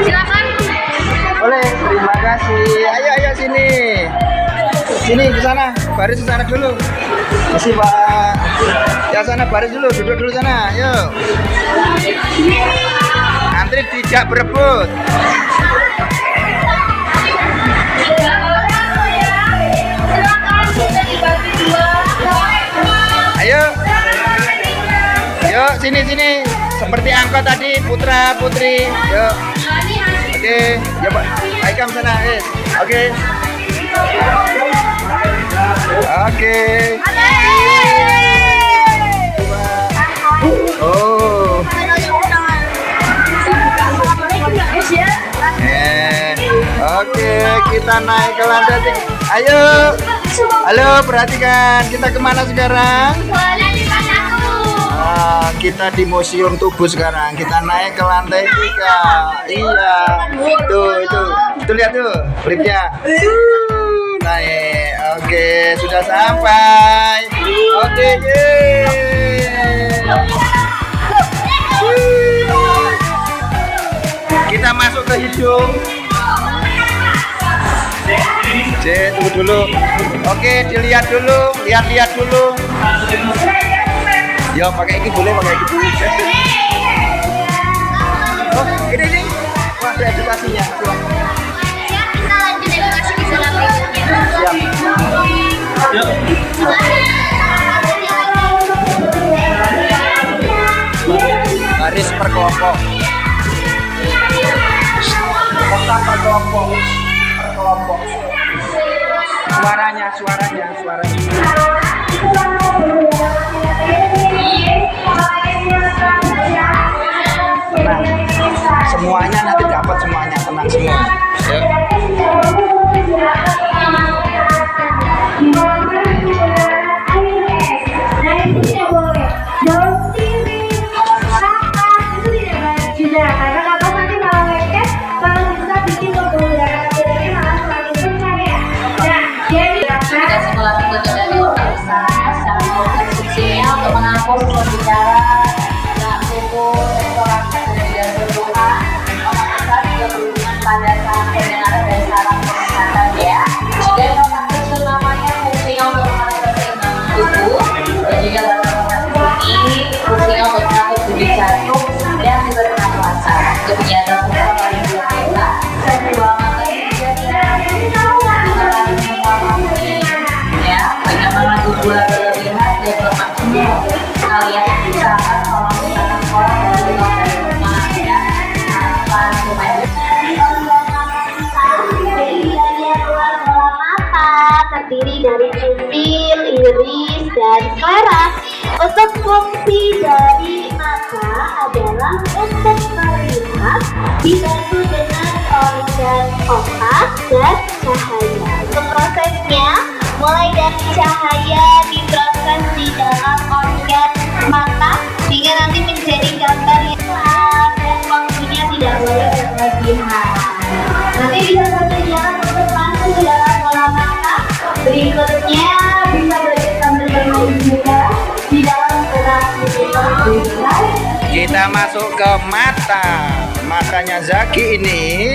Silakan. Boleh, terima kasih. Ayo sini. Sini ke sana, baris ke sana dulu. Masih Pak. Ya sana baris dulu, duduk dulu sana. Yuk. Antri tidak berebut. Ayo. Yuk sini. Seperti angkot tadi, putra putri. Yuk. Oke, ya Pak. Aikam sana, Oke. Oke. Oh. Oke, kita naik ke lantai 3. Ayo. Halo, perhatikan. Kita kemana sekarang? Kita di Museum Tubuh sekarang. Kita naik ke lantai 3. Iya. Itu lihat tuh liftnya. Naik. Oke, sudah sampai. Oke, kita masuk ke hidung. Tunggu dulu. Oke, dilihat dulu, lihat dulu. Ya, pakai ini boleh, pakai ini dulu. Oh, ini. Wah, ada edukasinya. Kita lanjut edukasi di sana berikutnya. Siap. Baris per kelompok. Kota per kelompok. Suaranya. Tenang. Semuanya nanti dapat semuanya, tenang semua. Ya. Untuk menghapus pembicara, tidak fokus, restorasi dan tidak berdoa, otak besar juga berhubungan pada saat pendengaran dan saraf penglihatan ya. Dan otak kecil namanya fungsinya untuk mengatur keseimbangan tubuh, dan juga otak ini fungsinya untuk mengatur denyut jantung dan juga pernapasan. Kegiatan paling biasa, kedua mata juga ya, bagaimana tubuh berlebihan dan bermaksud kalian usahakan kalau misalkan sekolah dari rumah ya terdiri dari pupil, iris, dan sclera. Untuk fungsi dari mata adalah untuk melihat, dibantu dengan organ otak dan cahaya. Untuk prosesnya, mulai dari cahaya diproses di dalam organ mata sehingga nanti menjadi gambar yang jelas dan waktunya tidak boleh berlebihan. Nanti bisa berjalan untuk masuk ke dalam bola mata. Berikutnya bisa belajar sambil bermain juga di dalam gerak juga. Kita masuk ke matanya Zaki ini.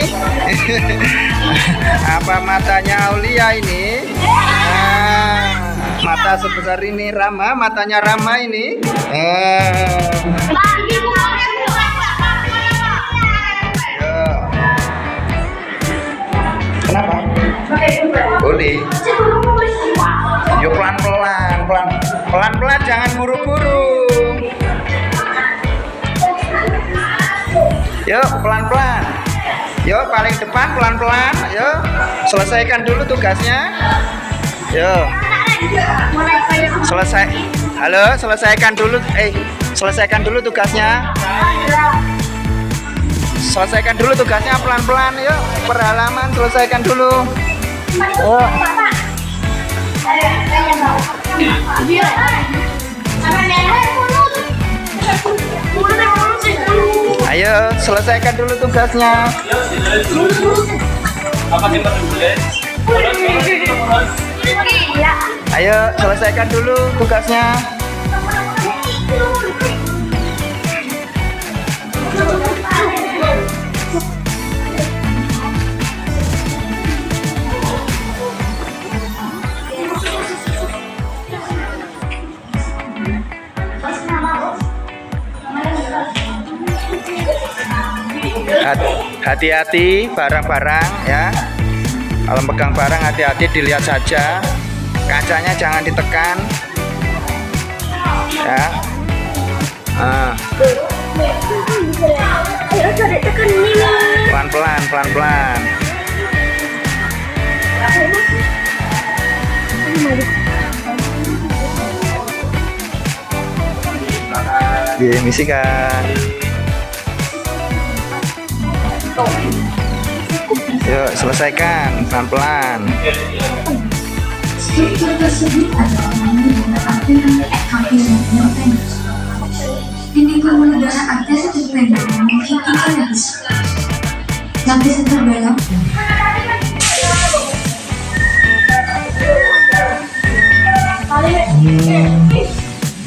Apa matanya Aulia ini? Mata sebesar ini Rama, matanya Rama ini. Kenapa? Boleh. Yuk pelan-pelan, jangan buru-buru. Yuk pelan-pelan. Yuk paling depan pelan-pelan. Yuk selesaikan dulu tugasnya. Yuk. Selesaikan dulu tugasnya. Selesaikan dulu tugasnya pelan-pelan. Yuk per halaman selesaikan dulu. Yuk. Ayo selesaikan dulu tugasnya. Apa sih Ayo selesaikan dulu tugasnya. Hati-hati barang-barang ya. Kalau pegang barang hati-hati, dilihat saja. Kacanya jangan ditekan. Ya. Pelan-pelan, pelan-pelan. Misikan. Yuk selesaikan pelan-pelan. Struktur tersebut adalah menggunakan piramid aktivitas yang pendek. Ini pembuluh aktif terpendek memiliki lapis. Lapisan terdalam.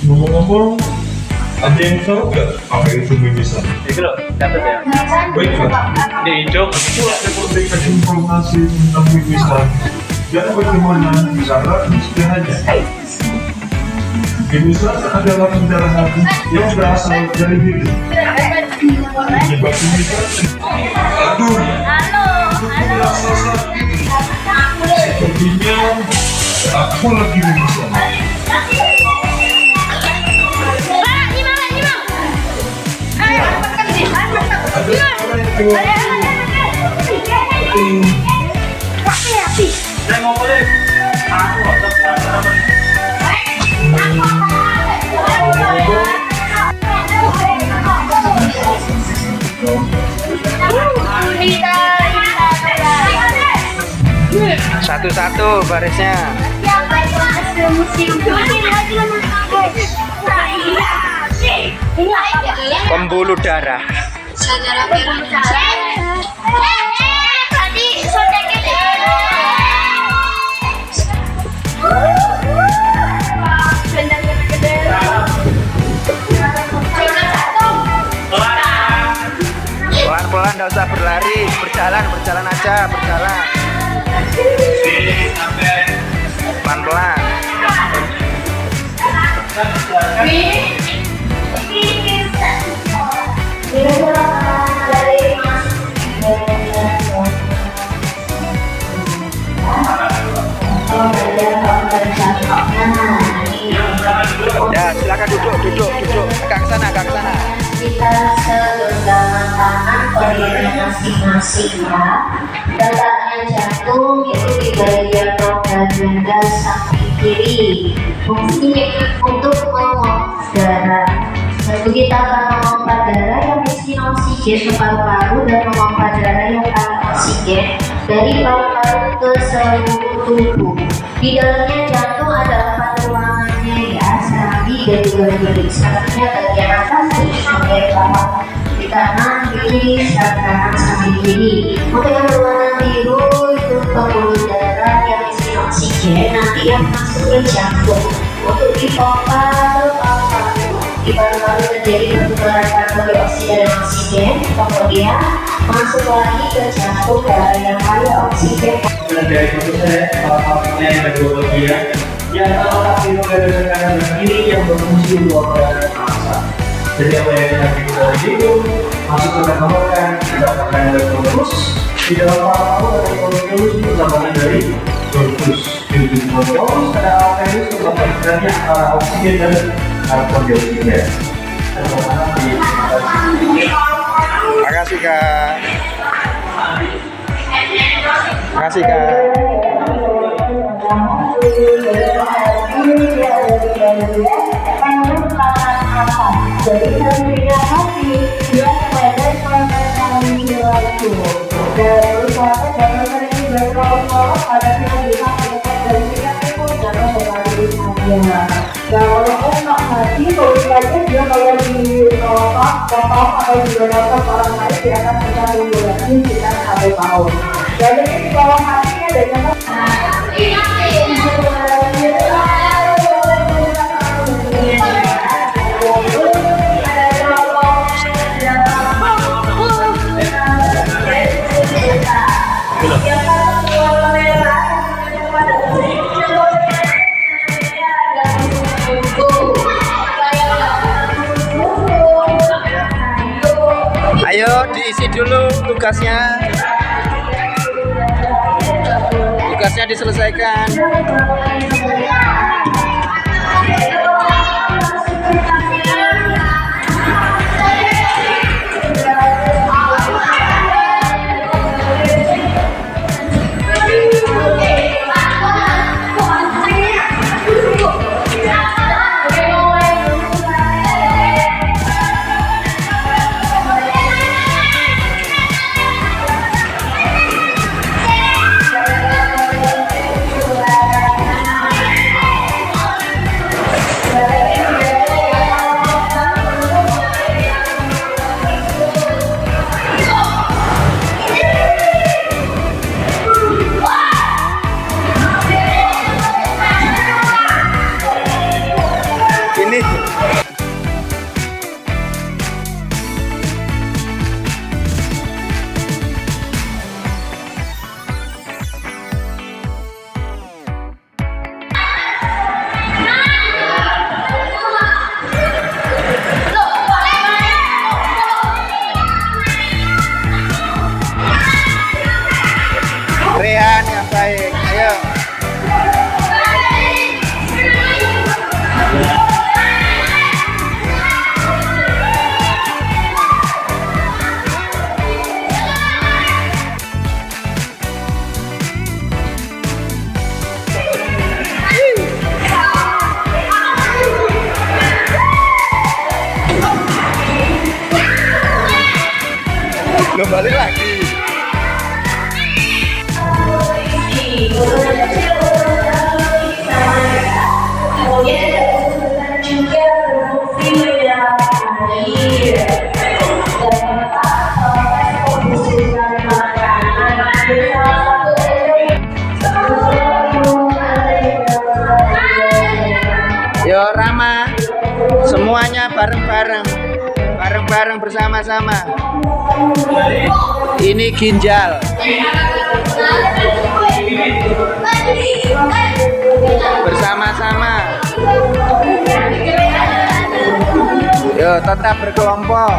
Ngomong-ngomong, ada yang tahu nggak apa itu mimisan? Itu loh, dapat ya. Baik, Pak. Ini hijau. Aku akan memberikan informasi tentang mimisan dan bagaimana cara mencegahnya. Mimisan adalah pendarahan yang berasal dari hidung. Penyebab mimisan. Aduh. Sepertinya aku lagi mimisan. Saya mau boleh. Satu-satu barisnya. Pembuluh darah. Pelan-pelan, nggak usah berlari, berjalan aja, berjalan. Pelan-pelan. Ya, silakan duduk. Agak ke sana. Kita segenggam tangan koordinat masing-masing ya. Letaknya jantung itu di bagian rongga dada samping kiri. Fungsinya untuk memompa darah. Lalu kita akan memompa darah yang miskin oksigen ke paru-paru dan memompa darah yang kaya oksigen dari paru-paru ke seluruh tubuh. Di dalamnya jantung ada 4 ruangannya ya, serambi dan juga kiri. Selanjutnya bagian atas sampai bawah, di kanan, kiri, kanan sampai kiri. Untuk yang berwarna biru itu pembuluh darah yang isi oksigen nanti yang masuk ke jantung untuk dipompa ke paru-paru. Di paru-paru terjadi pertukaran karbon dioksida dan oksigen, kemudian masuk lagi ke jantung darah yang kaya oksigen. Dari foto saya, salah yang ada 2 bagian. Yang terletak di rongga kanan dan kiri yang berfungsi untuk organ massa. Jadi apa yang kita bikin dari hidung masuk ke tenggorokan, didapatkan dari paru-paru. Di dalam paru-paru ada paru-paru ditambahkan dari paru-paru. Di ujung paru-paru ada alveolus untuk pergerakannya antara oksigen dan karbon dioksida. Makasih Kak. Makasih Kak. Jadi tentunya hati yang pada permainan itu dan usaha jangan sering berkelompok pada yang bisa melihat dari pihak itu jangan terlalu saja. Kalau untuk hati tulisannya dia kalau di kotak atau di nonton orang lain dia akan bisa mengulangi sekitar 1 tahun. Jadi di bawah hatinya ada tugasnya. Tugasnya diselesaikan. Ini Rehan yang baik. Ayo. Kembali lagi. Yo Rama, semuanya bareng-bareng, bareng-bareng bersama-sama. Ini ginjal. Bersama-sama. Yo tetap berkelompok.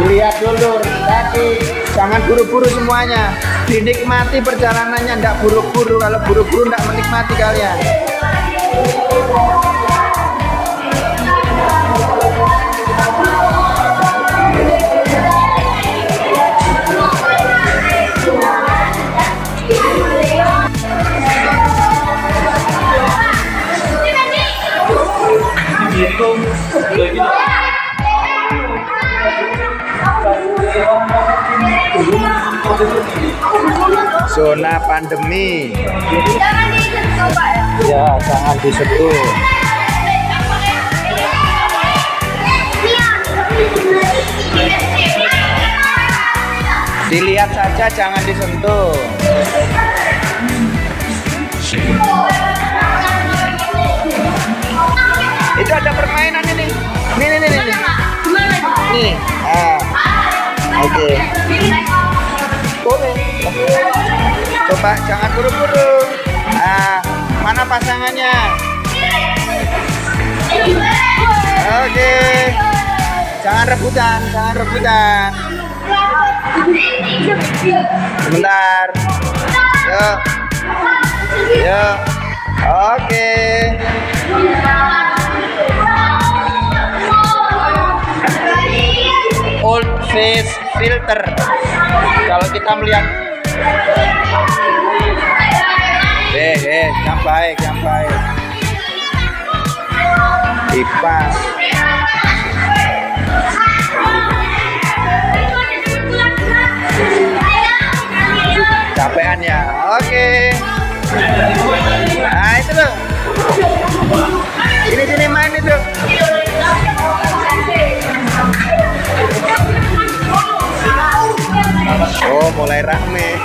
Dilihat dulu tadi, jangan buru-buru semuanya. Dinikmati perjalanannya, ndak buru-buru. Kalau buru-buru ndak menikmati kalian. Zona pandemi. Jangan disentuh, Pak ya. Ya, jangan disentuh. Dilihat saja, jangan disentuh. Itu ada permainan ini. Nih. Nih. Oke. Boleh. Coba jangan buru-buru. Mana pasangannya? Oke. Jangan rebutan. Sebentar. Yuk. Oke. Old face filter. Kalau kita melihat yang baik. Kipas. Capean ya. Oke. Nah, itu loh. Sini main itu. Oh, mulai rame.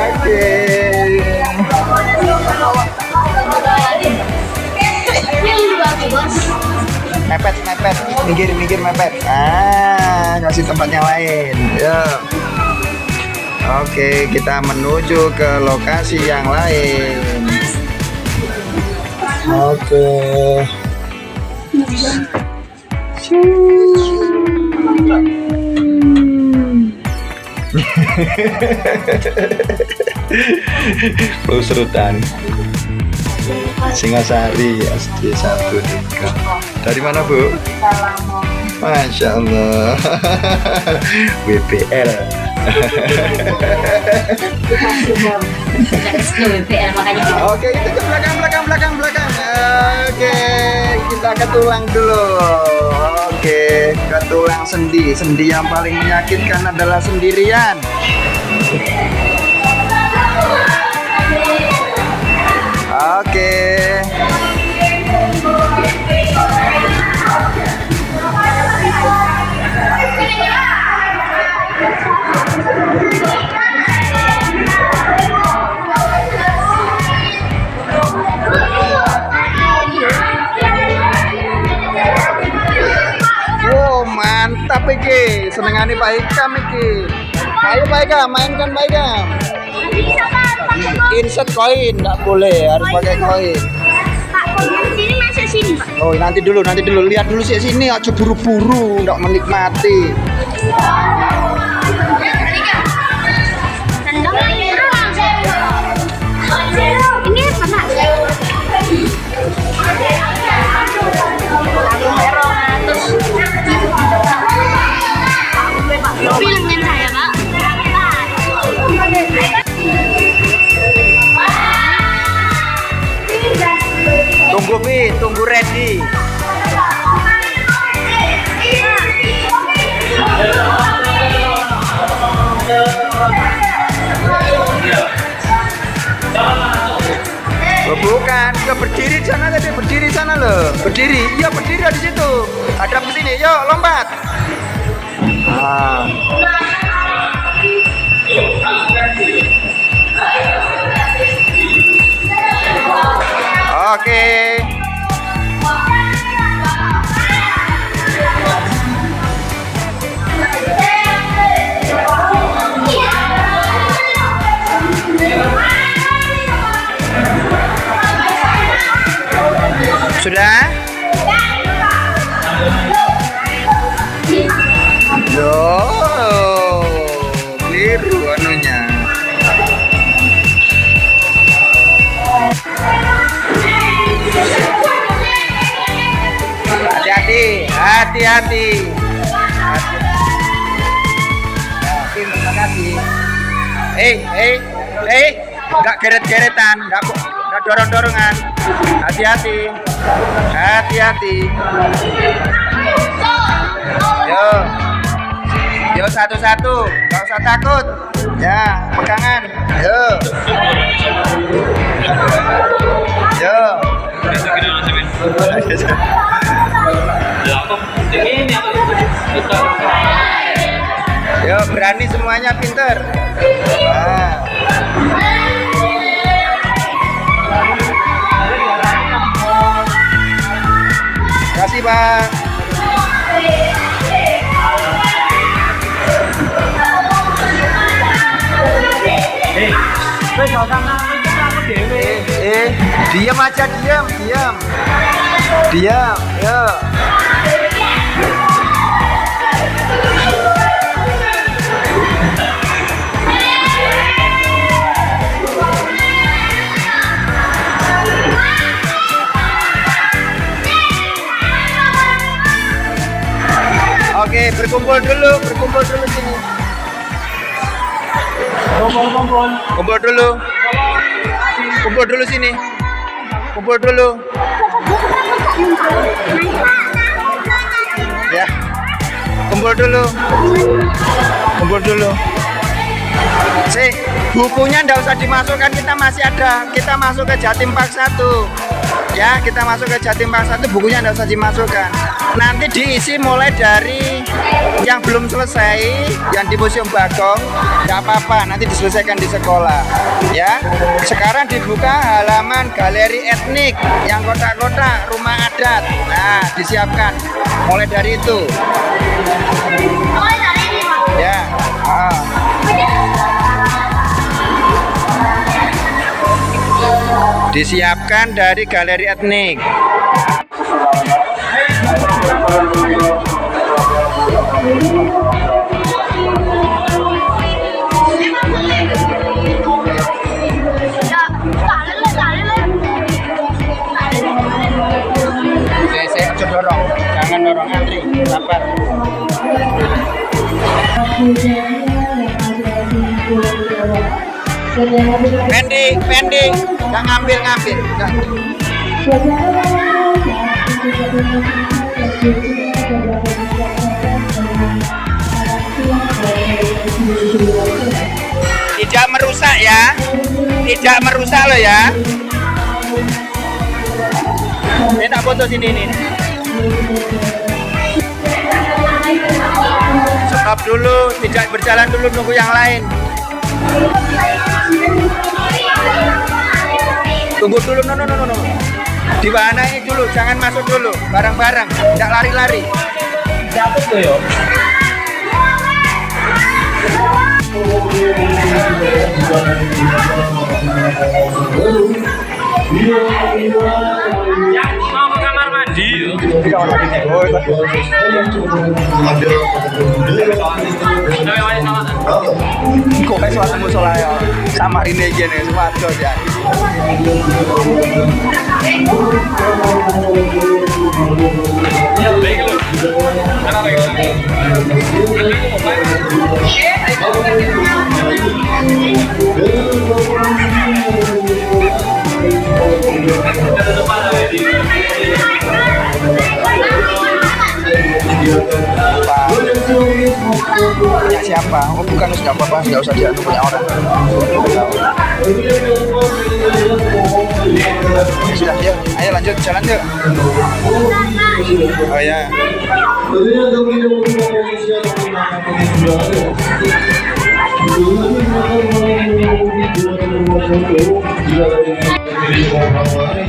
Oke. Mepet. minggir mepet. Kasih tempat yang lain. Oke, kita menuju ke lokasi yang lain. Oke. Serutan Singasari SD 1 Dari mana, Bu? Masya Allah. WPL. Oke, itu ke belakang. Oke, kita ke tulang dulu. Oke, ke tulang sendi. Sendi yang paling menyakitkan adalah sendirian. Oke. Wow, mantap iki. Senengane Pak Ikam iki. Ayo Pak Ikam, mainkan Pak Ikam. Insert koin, nggak boleh, harus pakai koin. Pak, sini masuk sini, Pak. Oh, nanti dulu, lihat dulu sih sini, aja buru-buru, nggak menikmati. Ini apa, Pak? Bilangin saya, Pak. Tunggu Bi, tunggu ready. Oh, bukan, ya berdiri di sana tadi, berdiri sana loh. Berdiri, iya berdiri di situ. Hadap ke sini, yuk lompat. Oke. Sudah? Loh, biru anunya. Hati-hati. Terima kasih. Enggak geret-geretan, enggak dorong-dorongan. Hati-hati. Yo satu-satu, enggak usah takut. Ya, pegangan. Yo. Yo, berani semuanya, pinter. Kasih, Pak. Diam aja, diam. Yo. Oke, berkumpul dulu sini. Kumpul dulu sini. Ya. Kumpul dulu. Bukunya ndak usah dimasukkan, kita masih ada. Kita masuk ke Jatim Park 1. Ya, kita masuk ke Jatim Park 1, bukunya nggak usah dimasukkan. Nanti diisi mulai dari yang belum selesai, yang di Museum Bagong, nggak apa-apa, nanti diselesaikan di sekolah. Ya, sekarang dibuka halaman galeri etnik, yang kotak-kotak rumah adat. Nah, disiapkan mulai dari itu. Ya, disiapkan dari galeri etnik. Saya dorong, jangan dorong antri, sabar. Pending, nggak ngambil. Tidak merusak ya, tidak merusak loh ya. Ini tak foto sini ini. Stop dulu, tidak berjalan dulu, nunggu yang lain. Tunggu dulu, no. Diwarnai dulu, jangan masuk dulu, bareng-bareng, tidak lari-lari. Dapat tuh yo. Yang mau ke kamar mandi. Kok kayak suatu musola ya, sama ini gini, suatu ya. Punya siapa? Oh bukan, nggak apa-apa, nggak usah dia punya orang. Ya sudah, yuk, ayo lanjut jalan yuk. Oh ya.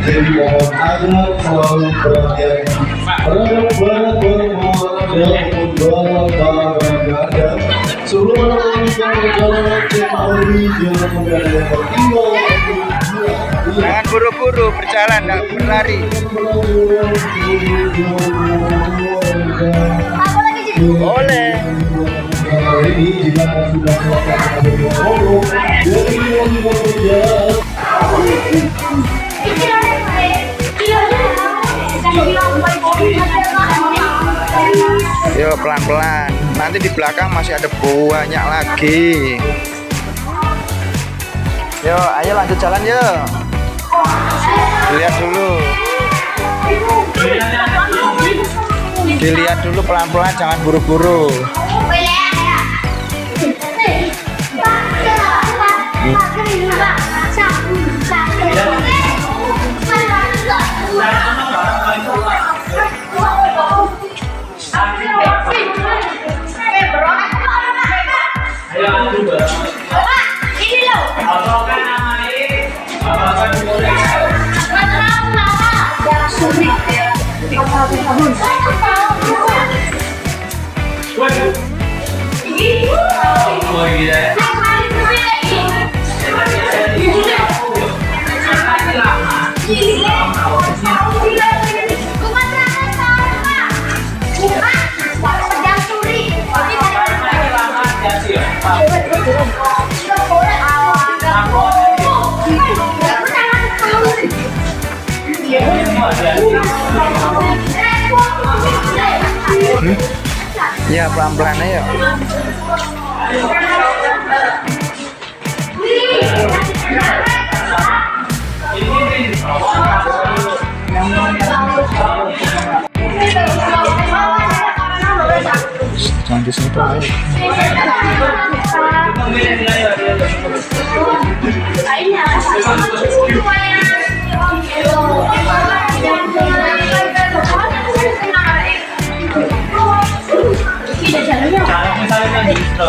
Jadi mohon agar selalu perhatian terhadap barang-barang bawaan dan barang-barang berharga. Sebelum melanjutkan perjalanan ke Maui, jangan mengganda yang tertinggal. Jangan buru-buru berjalan, nggak berlari. Boleh. Ini jika sudah melakukan foto, jadi yang berjalan. Yo pelan-pelan, nanti di belakang masih ada banyak lagi. Yo, ayo lanjut jalan yuk. Dilihat dulu pelan-pelan, jangan buru-buru. Ya pelan-pelan aja. Jangan disentuh aja. Ayo. Kalau misalnya kan gitu.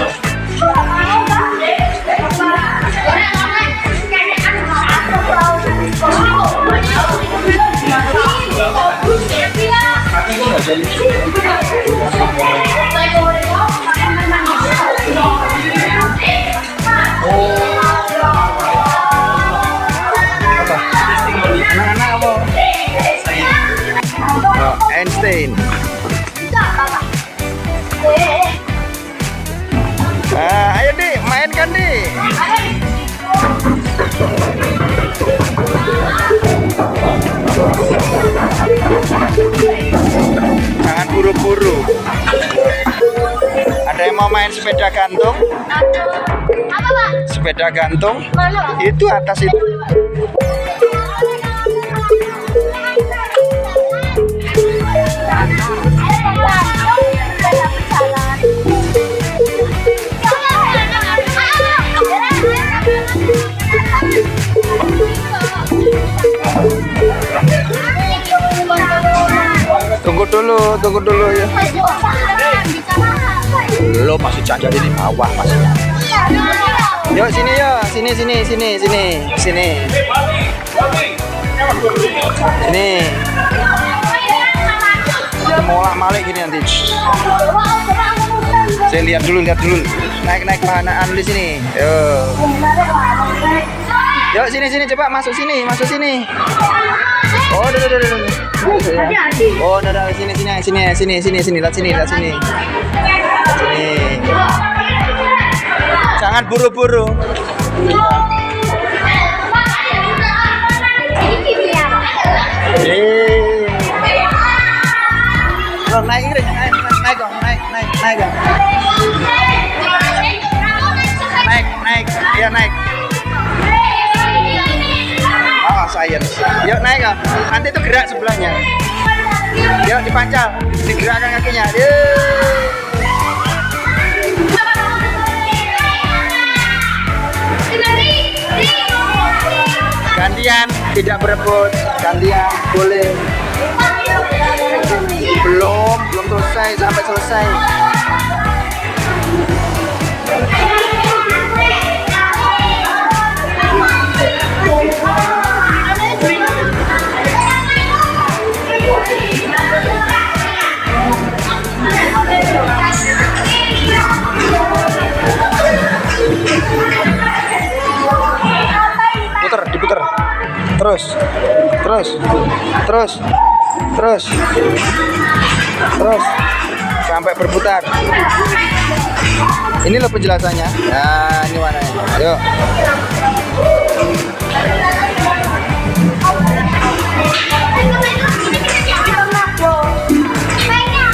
Anak-anak apa? Oh, Einstein. Ayo Dik, mainkan Dik. Jangan buru-buru. Ada yang mau main sepeda gantung? Apa, Pak? Sepeda gantung? Mana, Pak? Itu atas itu. Tunggu dulu ya. Lo masih jajan di bawah masih. Yuk sini ya, sini. Sini. Molak malik gini nanti. Saya lihat dulu. Naik pahanaan di sini. Yuk sini coba masuk sini. Oh, udah. Oh, udah sini. Lihat sini. Jangan buru-buru. Lo naik. Iya naik. Oh, science. Yuk naik kok. Nanti itu gerak sebelahnya. Yuk dipancal, digerakkan kakinya. Gantian, tidak berebut. Gantian, boleh. Belum selesai sampai selesai. Diputer. Terus. Sampai berputar. Ini loh penjelasannya. Nah, ini warnanya. Yuk.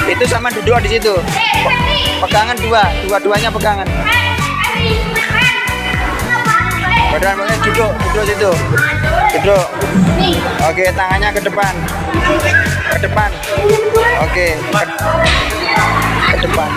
Itu sama duduk di situ. Pegangan dua-duanya pegangan. Badan duduk situ. Duduk. Oke, tangannya ke depan. Oke, ke depan.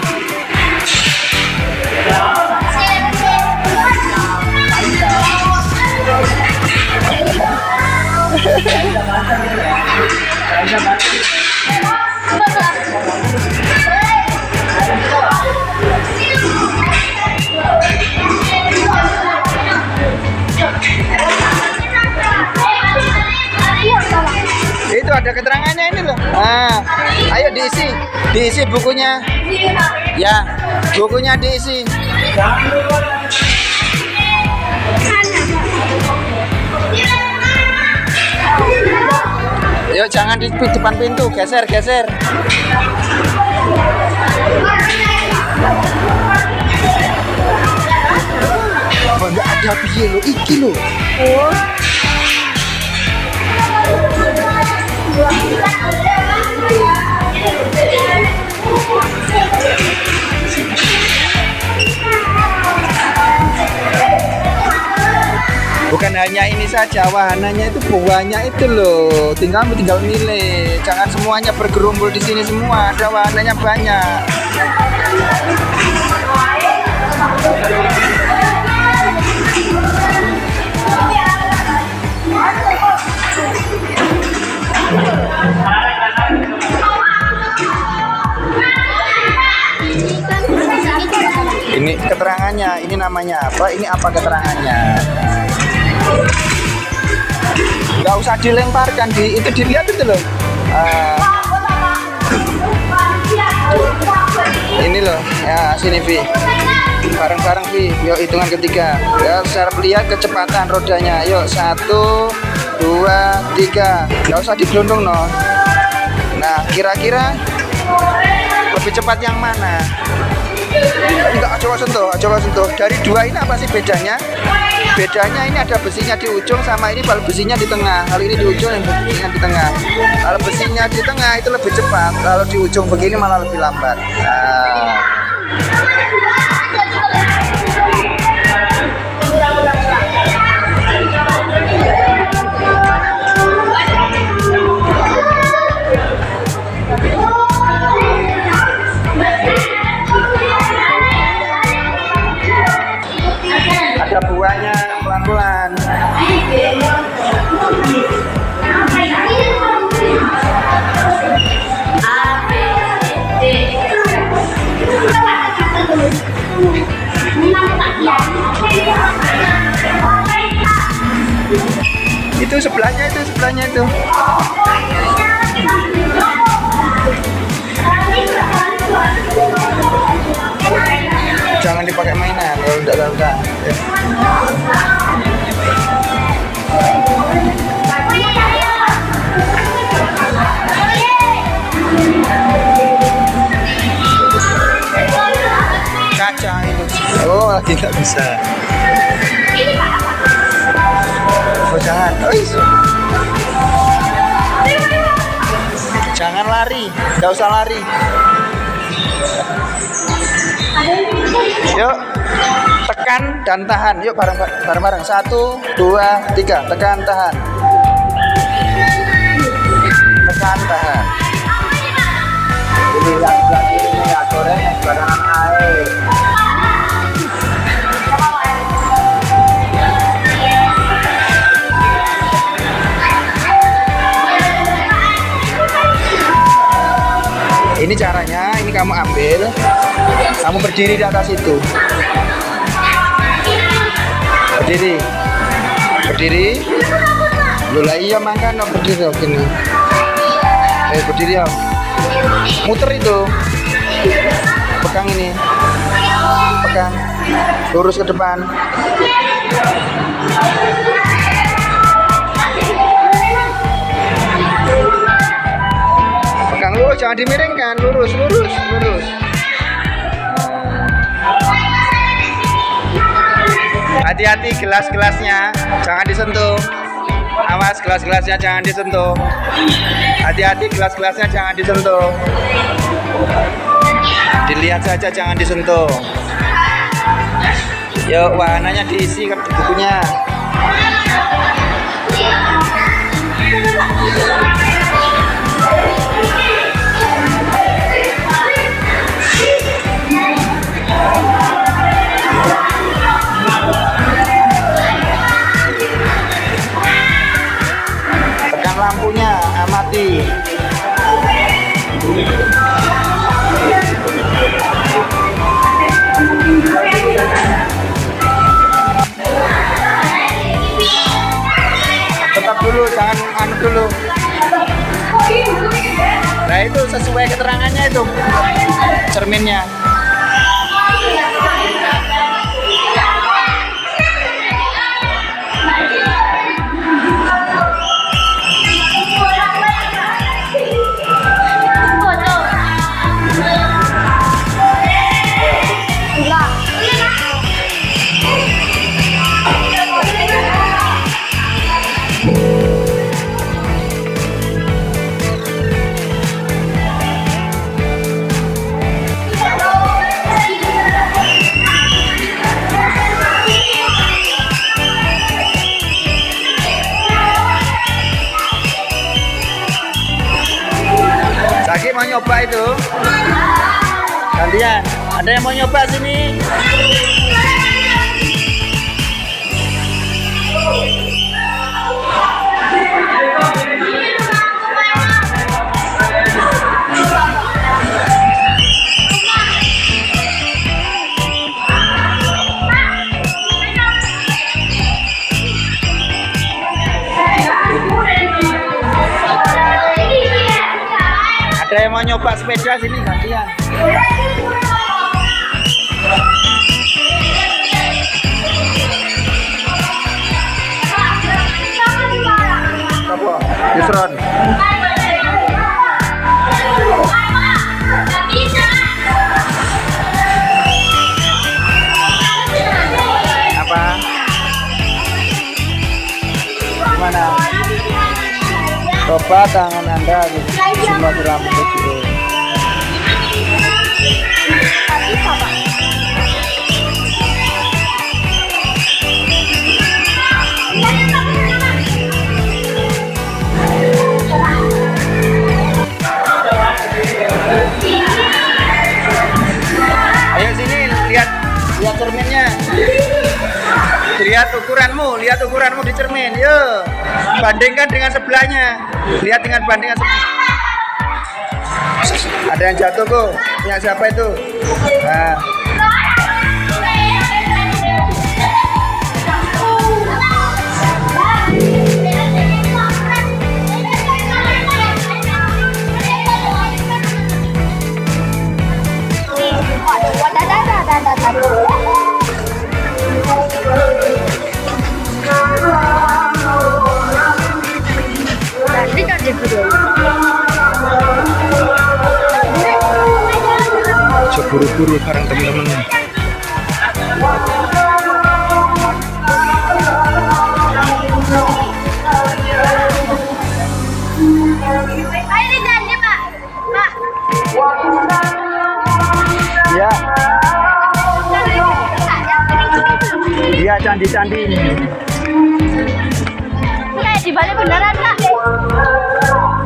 Itu ada keterangannya ini loh. Nah, ayo diisi bukunya. Ya, bukunya diisi. Yuk, jangan di depan pintu, geser. Oh, enggak ada piye lo, iki lo. Bukan hanya ini saja, wahananya itu banyak itu loh. Tinggal milih. Jangan semuanya bergerumpul di sini semua. Ada wahananya banyak. Ini keterangannya, ini namanya apa? Ini apa keterangannya? Nggak usah dilemparkan, itu dilihat itu loh. Ini loh, ya sini Vi. Bareng-bareng Vi, yuk hitungan ketiga. Ya, saya lihat kecepatan rodanya. Yuk 1, 2, 3. Nggak usah digelundung no. Nah, kira-kira lebih cepat yang mana? Enggak, coba sentuh. Dari dua ini apa sih bedanya? Bedanya ini ada besinya di ujung sama ini kalau besinya di tengah. Kalau ini di ujung, yang besinya di tengah. Kalau besinya di tengah itu lebih cepat. Kalau di ujung begini malah lebih lambat. Nah. Ada buahnya pelan-pelan. Itu sebelahnya itu. Jangan dipakai mainan kalau udah. Kaca itu. Oh, lagi nggak bisa. Oh, jangan. Jangan lari, nggak usah lari. Yuk, tekan dan tahan. Yuk bareng-bareng. 1, 2, 3. Tekan, tahan. Tekan, tahan. Ini yang sebelah kiri minyak goreng, yang sebelah kanan air. Ini caranya, ini kamu ambil, kamu berdiri di atas itu. Berdiri. Loh lah iya makan no, berdiri gini. Berdiri ya. Muter itu. Pegang ini. Pegang. Lurus ke depan. Lurus, jangan dimiringkan, lurus. Hati-hati gelas-gelasnya, jangan disentuh. Awas gelas-gelasnya jangan disentuh. Hati-hati gelas-gelasnya jangan disentuh. Dilihat saja jangan disentuh. Yuk, wahananya diisi ke bukunya. Tekan lampunya, amati. Tetap dulu, jangan anu dulu. Nah itu sesuai keterangannya itu cerminnya. Lagi mau nyoba itu? Gantian, ada yang mau nyoba sini? numpak sepeda sini gantian. Apa? Yusron. Apa? Gimana? Coba tangan Anda semua rambut kecil. Ayo sini lihat cerminnya. Lihat ukuranmu di cermin. Yo. Bandingkan dengan sebelahnya. Lihat dengan bandingan sebelah. Ada yang jatuh kok. Punya siapa itu? Nah. Buru-buru sekarang teman-teman. Ya. Iya, candi-candi ini. Kayak di Bali beneran, Kak.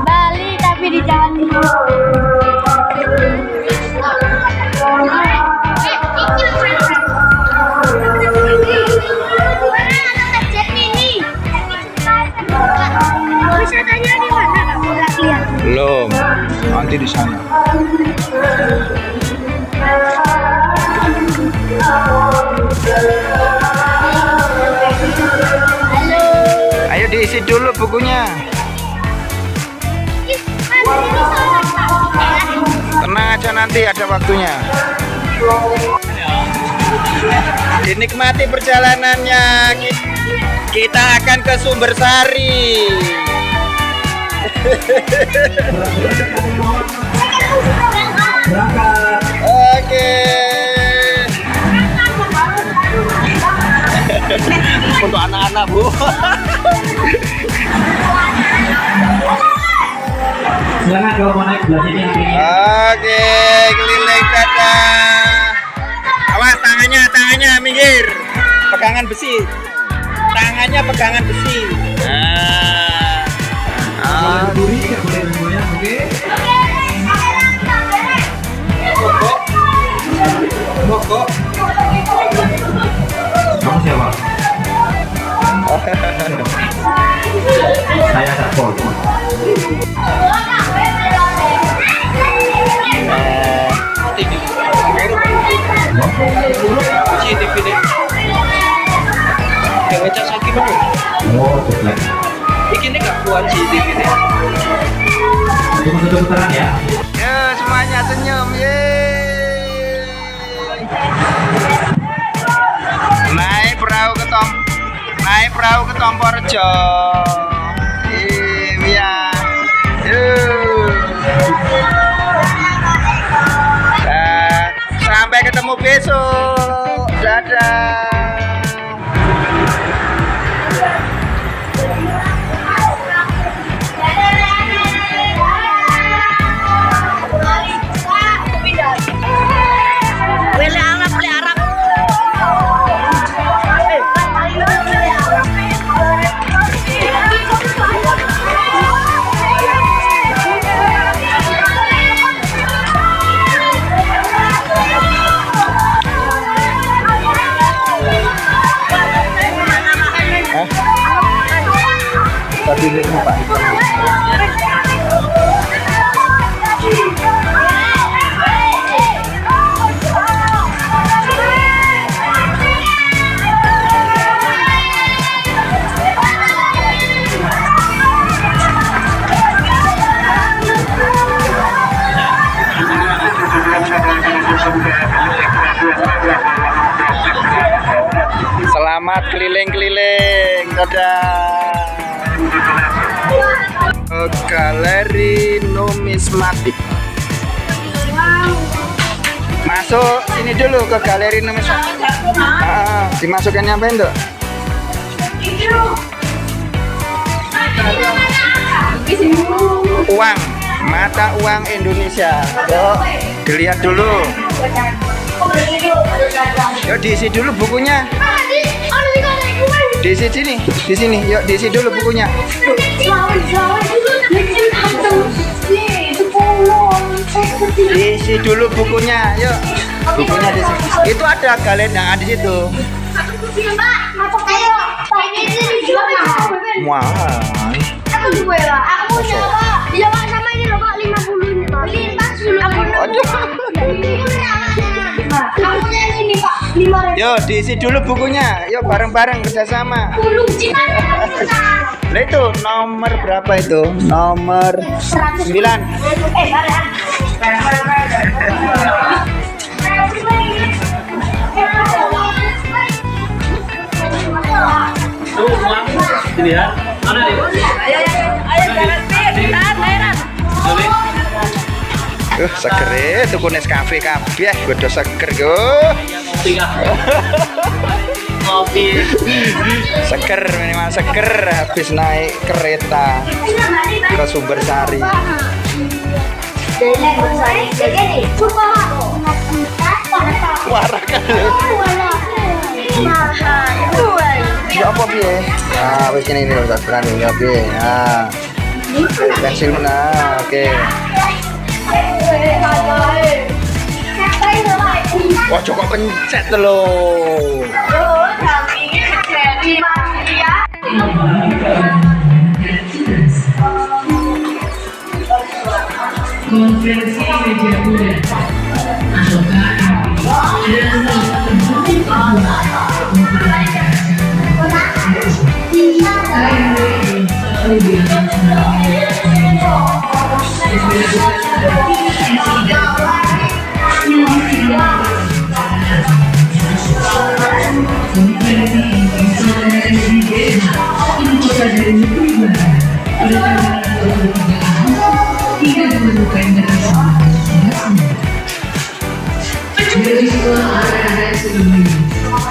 Bali tapi di Jawa Timur. Wisatanya di mana, Kak? Nggak lihat. Belum. Nanti di sana. Halo. Ayo diisi dulu bukunya. Tenang aja, nanti ada waktunya. Dinikmati perjalanannya. Kita akan ke Sumbersari. Oke. Untuk anak-anak, Bu. Silakan kalau mau naik belah sini yang ini. Oke, keliling dadah. Awas tangannya minggir. Pegangan besi. Tangannya pegangan besi. Boleh berdiri, nggak boleh goyang, oke? Bokok. Kamu siapa? Saya Satpol. Oh, betul. Ini nggak kuat CCTV ini. Tunggu satu putaran ya. Yo, semuanya senyum, naik perahu ke Tomporejo. Iya. Sampai ketemu besok. Dadah. Tadi lihat Pak. Sehat-sehat, keliling-keliling. Dadah. Galeri numismatik. Masuk sini dulu ke galeri numismatik. Dimasukannya apa itu? Uang, mata uang Indonesia. Yuk, dilihat dulu. Yuk diisi dulu bukunya. Diisi sini. Yuk diisi dulu bukunya. Diisi dulu bukunya, yuk. Bukunya di sini. Itu ada galeri yang ada di situ. Mahal. Aku nyawa. Iya Pak, sama ini loh Pak, 50 ini Pak. Aku ini Pak, 5.000. Yuk diisi dulu bukunya. Yuk bareng-bareng kerjasama. Nah itu nomor berapa itu? Nomor 9. Dilihat. Mana nih? Seger tuku Nescafe kabeh, godo seger yo. Kopi. Seger minimal seger habis naik kereta ke Sumbersari. Warak kan. Ya apa piye? Ah wis kene ini lho tak berani ya piye. Ah. Pensil mana? Oke. Wah, kok pencet lho. Konferensi media muda atau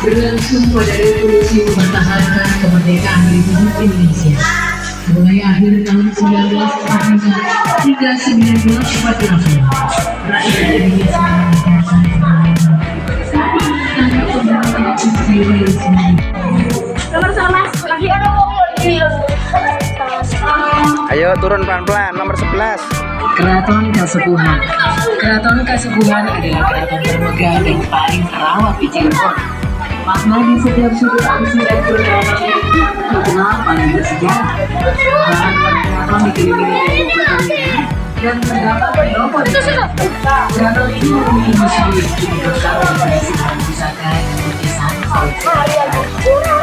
berlangsung pada revolusi mempertahankan kemerdekaan Republik Indonesia mulai akhir tahun 1945 hingga 1948. Rakyat Indonesia Ayo turun pelan-pelan nomor 11. Keraton Kasepuhan. Keraton Kasepuhan adalah keraton termegah dan paling terawat di Cirebon. Makna di setiap sudut kursi dan keraton terkenal paling bersejarah. Bahan keraton dikelilingi dengan pertanian dan terdapat pendopo di keraton ini memiliki museum yang dibesar dan berisi bahan pusaka dan lukisan.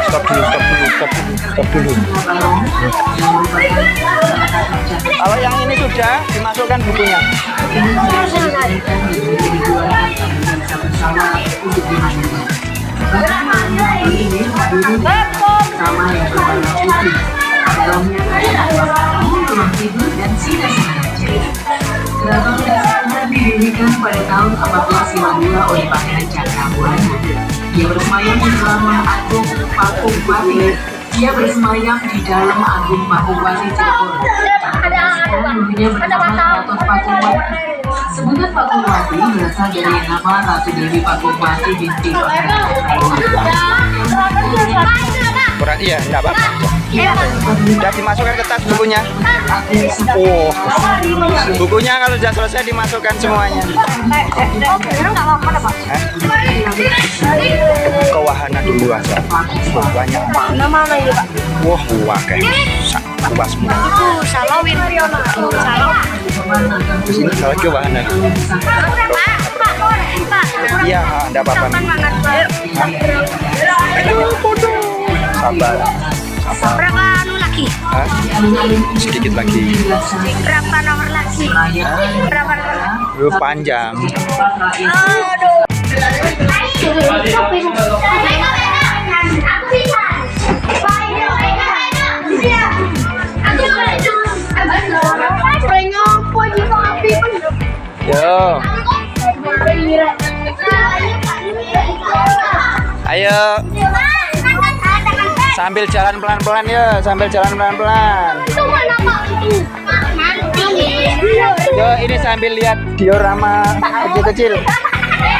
Stop dulu. Kalau yang ini sudah dimasukkan bukunya. Ini disampaikan dan menjadi jualan bersama untuk dimainkan. Bahkan ini berdiri sama yang berwarna putih. Dalamnya ada ruang tidur dan sinar-sinar. Keraton Kasepuhan didirikan pada tahun 1452 oleh Pangeran Cakrabuana. Ia bersemayam di dalam Agung Pakubuwati. Ia bersemayam di dalam Agung Pakubuwati Cirebon. Dulunya bernama Keraton Pakubuwati. Sebutan Pakubuwati berasal dari nama Ratu Dewi Pakubuwati binti Pangeran Kurang iya, enggak apa-apa. Sudah dimasukkan ke tas bukunya. Oh, bukunya kalau sudah selesai dimasukkan semuanya. Ke wahana dulu aja. Banyak. Mana ini Pak? Wah, wakai. Luas semua. Itu Salawin. Sini kalau ke wahana. Iya, enggak apa-apa. Sabar. Berapa anu lagi? Hah? Sedikit lagi. Berapa nomor lagi? Berapa nomor? Lu panjang. Aduh. Ayo. Sambil jalan pelan-pelan ya, sambil jalan pelan-pelan. Yo, ini sambil lihat diorama kecil-kecil.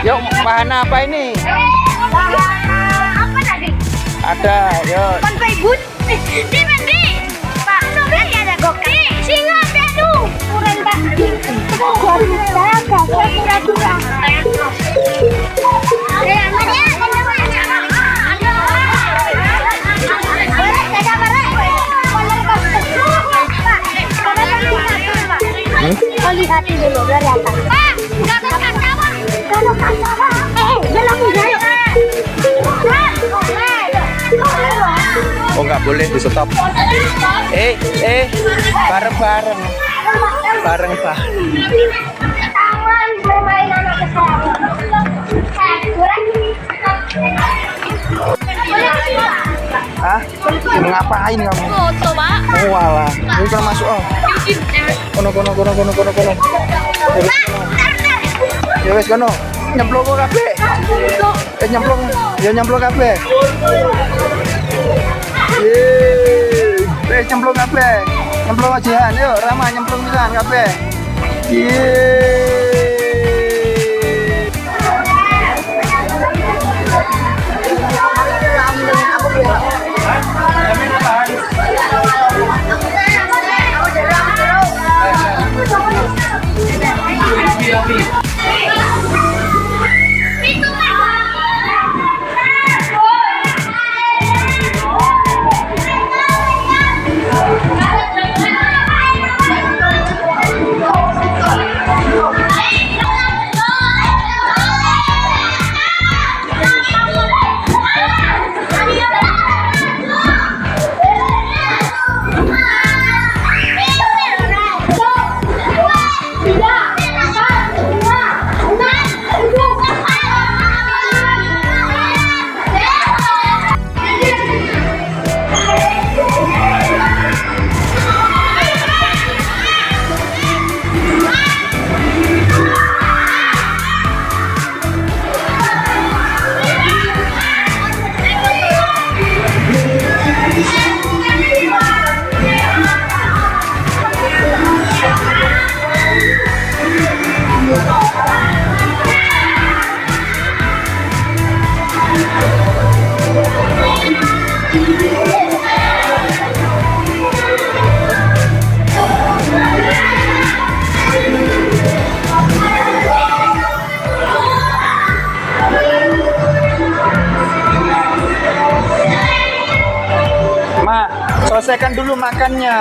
Yuk, wahana apa ini? Apa tadi? Ada, yuk. Bun. Di Mendi. Pak, nanti ada goki. Singa ada tuh. Kurang tak. Saya kura-kura. Lihat dulu dari atas. Pak, nggak ada kacawa. Kalau kacawa, dalam saya. Oh, nggak boleh di stop. Bareng-bareng. Bareng-bareng. Taman bermain anak Hah? Mau ngapain kamu? foto, Pak. Oh, alah. Ini kan masuk, oh. Kono. Ya wes kono. Nyemplung kok kabeh. Nyemplung. Ya nyemplung kabeh. Yeay. Wes nyemplung kabeh. Nyemplung aja, yuk Rama nyemplung pisan kabeh. Yeay. Ma, selesaikan dulu makannya.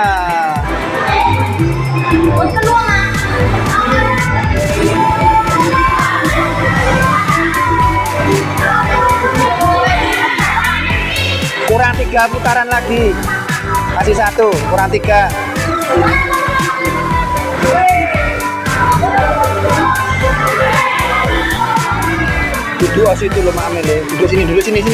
Kurang 3 putaran lagi. Masih 1, kurang 3. Duduk situ loh Mak Amel. Duduk sini, duduk sini.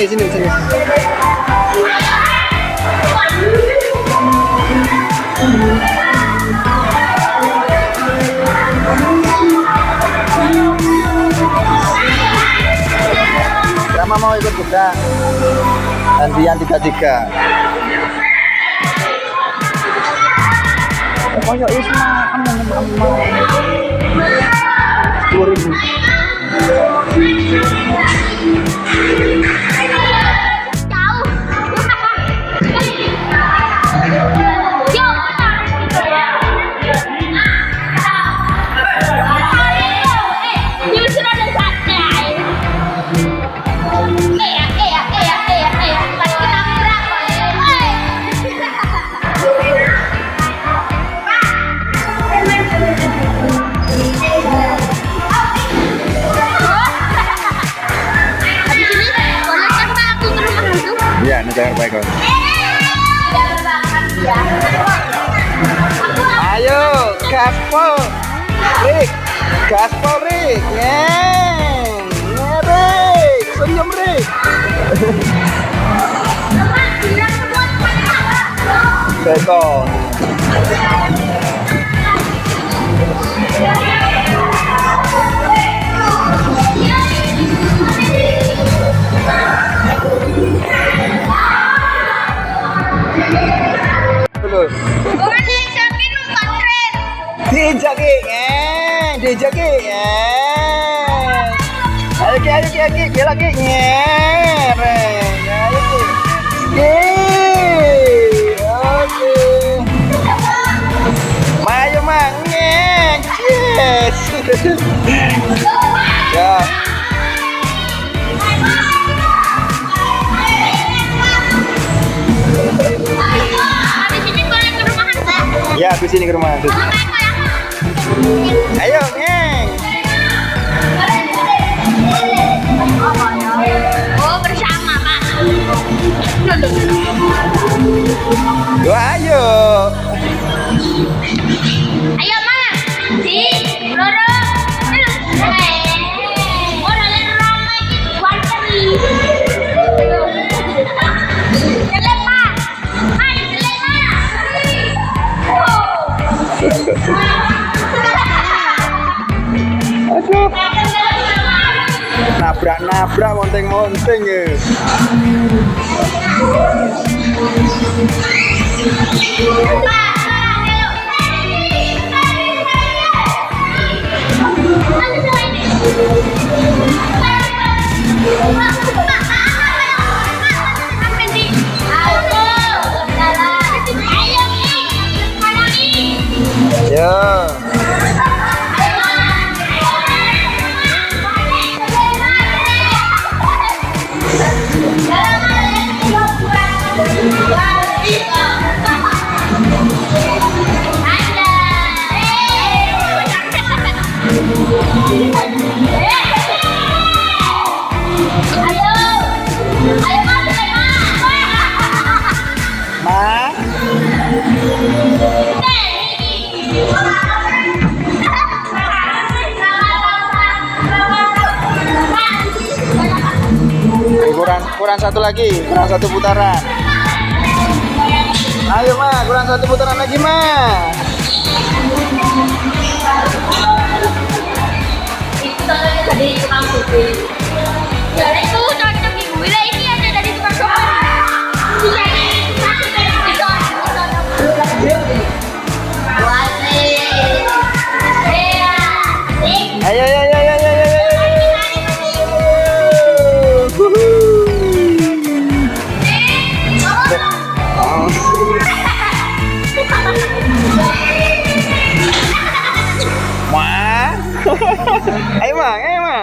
Rama mau ikut juga. Gantian 3-3. Koyo Isma, aman. 2000. Iya, ini jangan baik kan. Ayo, gaspol, Rik, Rik, senyum Rik. Betul. Dijak ki, dijak ki. Ayo ki, ayo ki, ayo ki, belok ki. Nyereng. Ayo ki. Oke. Ayo mang, yes. Ya. Ya, ke sini ke rumah. Ayo, ngeng. Oh, bersama, Pak. Yo, ayo. Ayo, Ma. Si, Loro. Oh, lagi ramai gitu, wanteri. Jelek, Pak. Hai, jelek, Ma. Aduh. Nabrak-nabrak monteng-monteng ya. Ya. Ma. Kurang satu lagi, kurang satu putaran. Ayo Ma, kurang satu putaran lagi Ma. Itu tadi tukang supir. Ya itu cocok ibu. Bila ini ada dari tukang supir. Ayo, ayo, ayo, ayo, ayo, ayo. Ma. Ayo Ma, ayo Ma.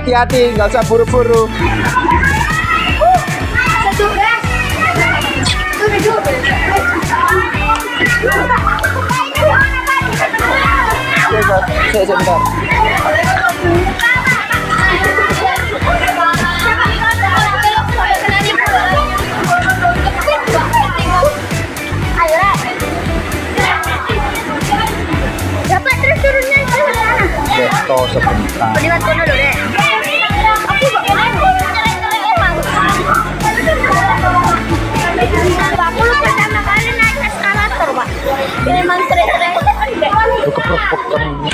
hati-hati, nggak usah buru-buru. Satu guys. Sebentar. Dapat terus turunnya ke sana. Beto sebentar. Lihat kono dulu deh. Aku kok aku lu pertama kali naik eskalator, Pak. Memang keren-keren. Lu keprok kamu.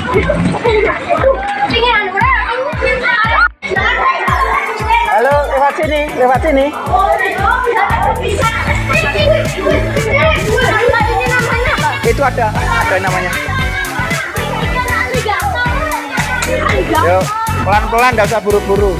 Halo, lewat sini, lewat sini. Itu ada namanya. Yuk, pelan-pelan, nggak usah buru-buru.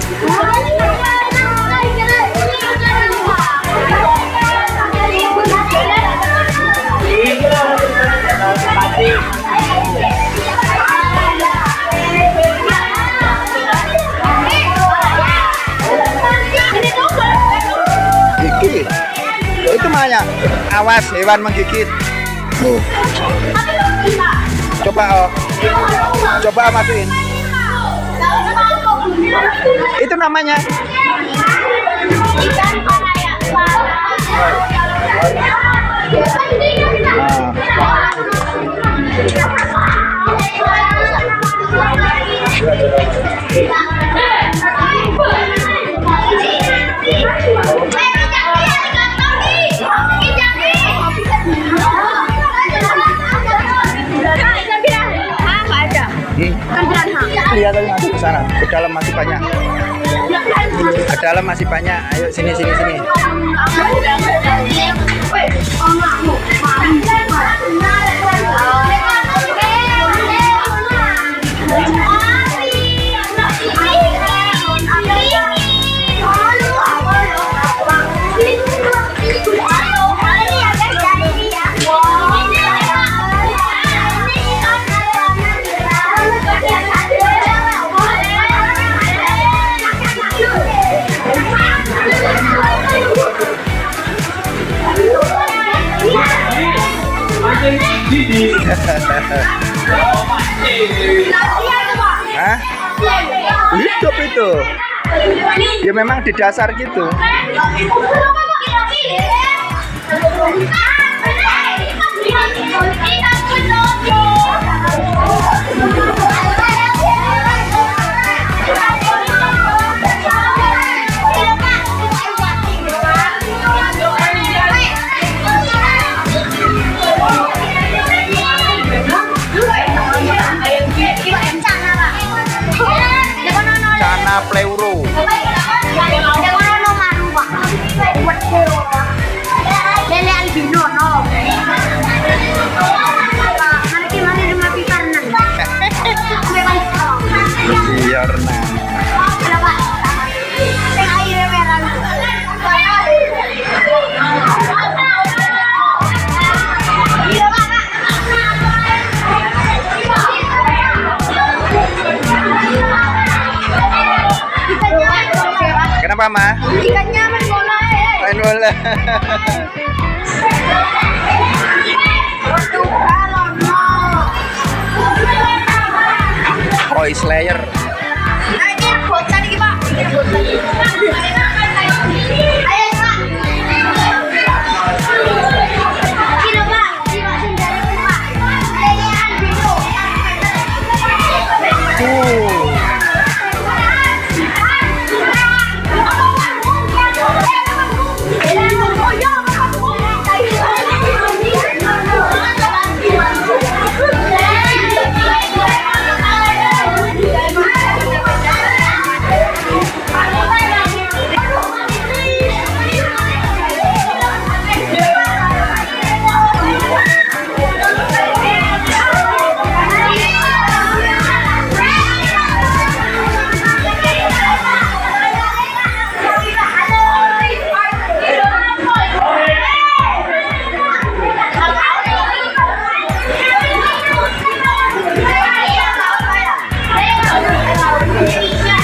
Gigit. Itu makanya. Awas, hewan menggigit. Coba coba masukin. Itu namanya. Lihat aja nanti ke sana. Ke dalam masih banyak. Ke dalam masih banyak. Ayo sini. Hah? Hidup itu. Ya memang di dasar gitu. Cana pleuro. Lele albino no. Iya renang. Kenapa, Ma? Ikannya main bola Main bola. Koi Slayer. Nah, ini bosan nih, Pak. Ini bosan. Ayo, Pak. Kilo, Pak. Kilo sendiri, Pak. Lele albino.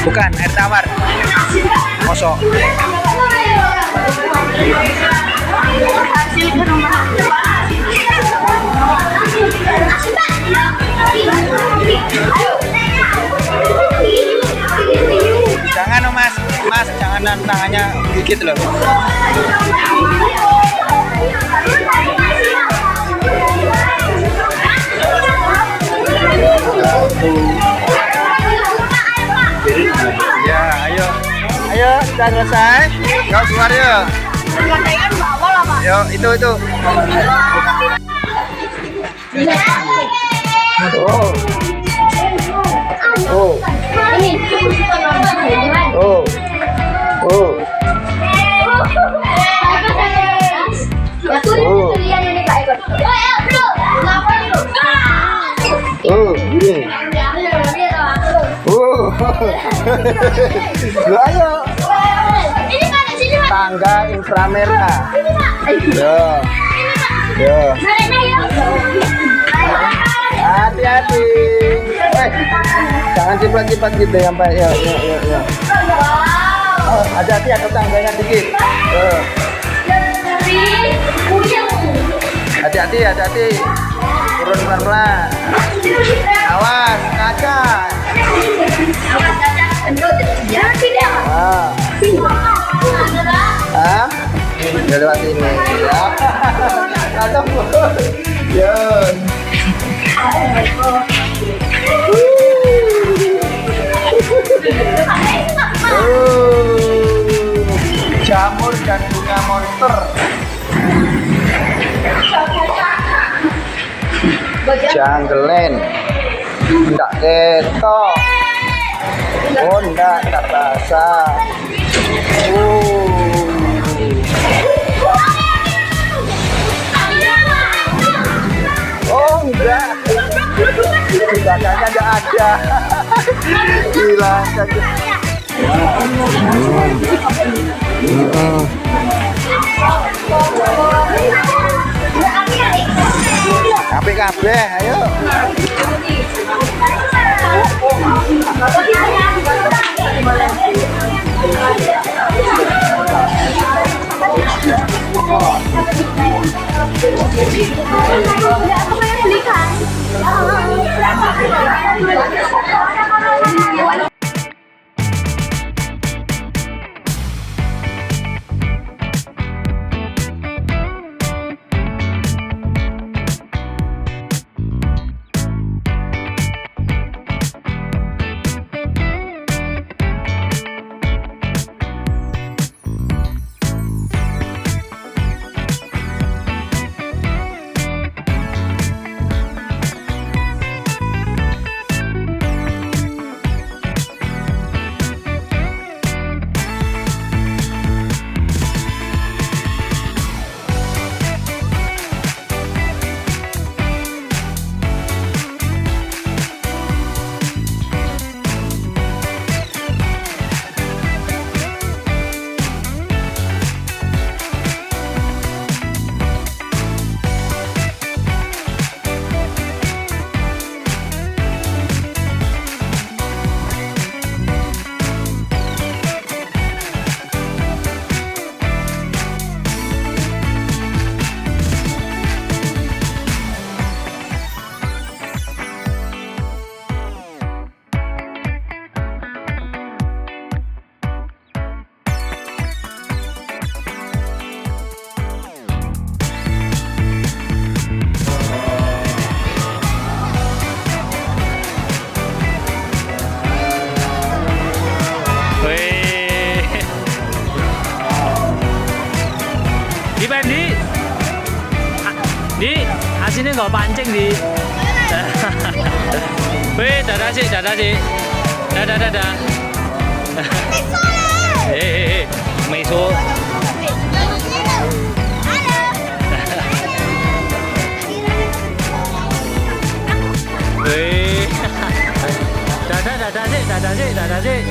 Bukan, air tawar. Kosong. Jangan oh, mas, jangan tangannya gigit loh. Ya, ayo, sudah selesai. Kau keluar yuk. Yuk, itu. Loh, ayo. Tangga inframerah. Yo. Hati-hati. Jangan cepat-cepat gitu sampai ya. Oh, hati-hati ada tangganya dikit. Hati-hati. Turun pelan-pelan. Awas, kaca. Udah lewat sini ya. Atau jamur dan bunga monster. Janggelan. Enggak ketok. Oh, enggak basah. Oh, enggak. Baganya enggak ada. Hilang saja. Kabeh, ayo. Aslinya nggak pancing di. Wih, dadah sih. Dadah. Meso. Wih, dadah sih.